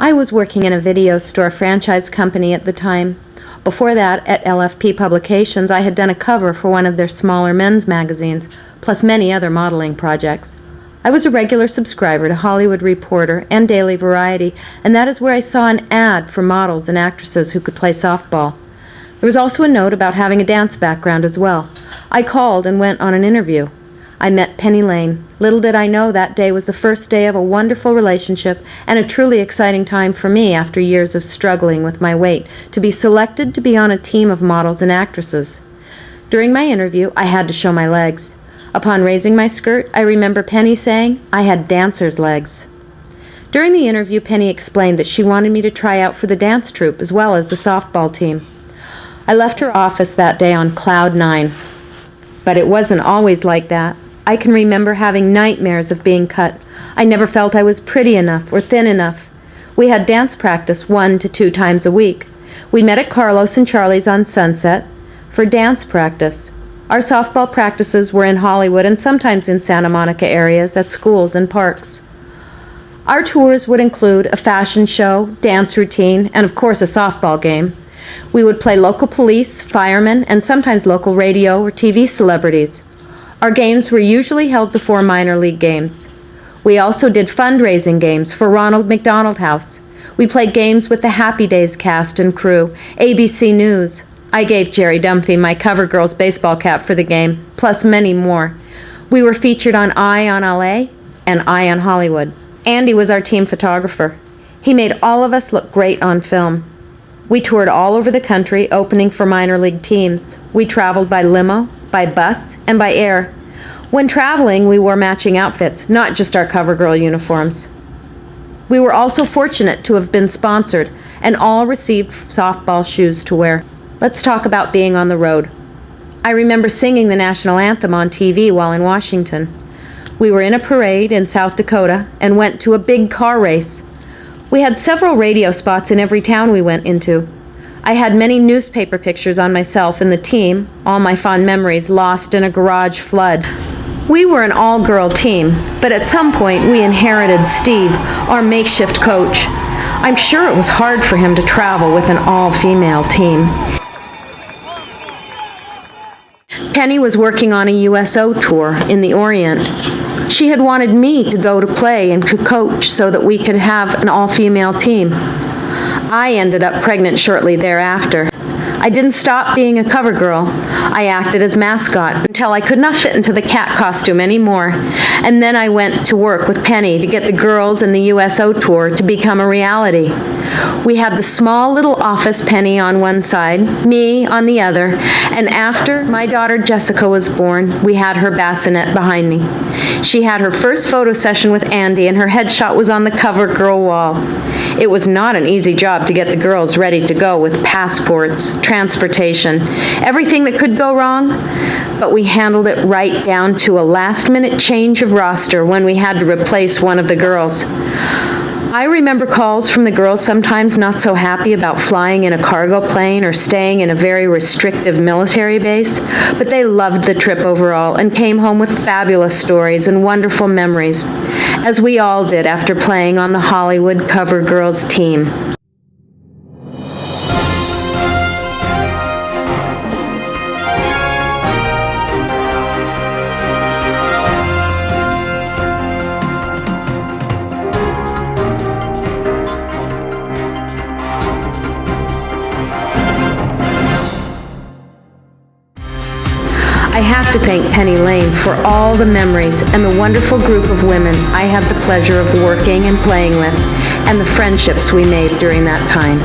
I was working in a video store franchise company at the time. Before that, at LFP Publications, I had done a cover for one of their smaller men's magazines, plus many other modeling projects. I was a regular subscriber to Hollywood Reporter and Daily Variety, and that is where I saw an ad for models and actresses who could play softball. There was also a note about having a dance background as well. I called and went on an interview. I met Penny Lane. Little did I know that day was the first day of a wonderful relationship and a truly exciting time for me after years of struggling with my weight to be selected to be on a team of models and actresses. During my interview, I had to show my legs. Upon raising my skirt, I remember Penny saying I had dancer's legs. During the interview, Penny explained that she wanted me to try out for the dance troupe as well as the softball team. I left her office that day on cloud 9. But it wasn't always like that. I can remember having nightmares of being cut. I never felt I was pretty enough or thin enough. We had dance practice 1 to 2 times a week. We met at Carlos and Charlie's on Sunset for dance practice. Our softball practices were in Hollywood and sometimes in Santa Monica areas at schools and parks. Our tours would include a fashion show, dance routine, and of course a softball game. We would play local police, firemen, and sometimes local radio or TV celebrities. Our games were usually held before minor league games. We also did fundraising games for Ronald McDonald House. We played games with the Happy Days cast and crew, ABC News. I gave Jerry Dunphy my CoverGirls baseball cap for the game, plus many more. We were featured on Eye on LA and Eye on Hollywood. Andy was our team photographer. He made all of us look great on film. We toured all over the country, opening for minor league teams. We traveled by limo, by bus, and by air. When traveling, we wore matching outfits, not just our CoverGirl uniforms. We were also fortunate to have been sponsored, and all received softball shoes to wear. Let's talk about being on the road. I remember singing the national anthem on TV while in Washington. We were in a parade in South Dakota and went to a big car race. We had several radio spots in every town we went into. I had many newspaper pictures on myself and the team, all my fond memories lost in a garage flood. We were an all-girl team, but at some point we inherited Steve, our makeshift coach. I'm sure it was hard for him to travel with an all-female team. Penny was working on a USO tour in the Orient. She had wanted me to go to play and to coach so that we could have an all-female team. I ended up pregnant shortly thereafter. I didn't stop being a cover girl. I acted as mascot until I could not fit into the cat costume anymore. And then I went to work with Penny to get the girls and the USO tour to become a reality. We had the small little office Penny on one side, me on the other, and after my daughter Jessica was born, we had her bassinet behind me. She had her first photo session with Andy, and her headshot was on the CoverGirl wall. It was not an easy job to get the girls ready to go with passports, transportation, everything that could go wrong, but we handled it right down to a last-minute change of roster when we had to replace one of the girls. I remember calls from the girls sometimes not so happy about flying in a cargo plane or staying in a very restrictive military base, but they loved the trip overall and came home with fabulous stories and wonderful memories, as we all did after playing on the Hollywood CoverGirls team. I have to thank Penny Lane for all the memories and the wonderful group of women I had the pleasure of working and playing with, and the friendships we made during that time.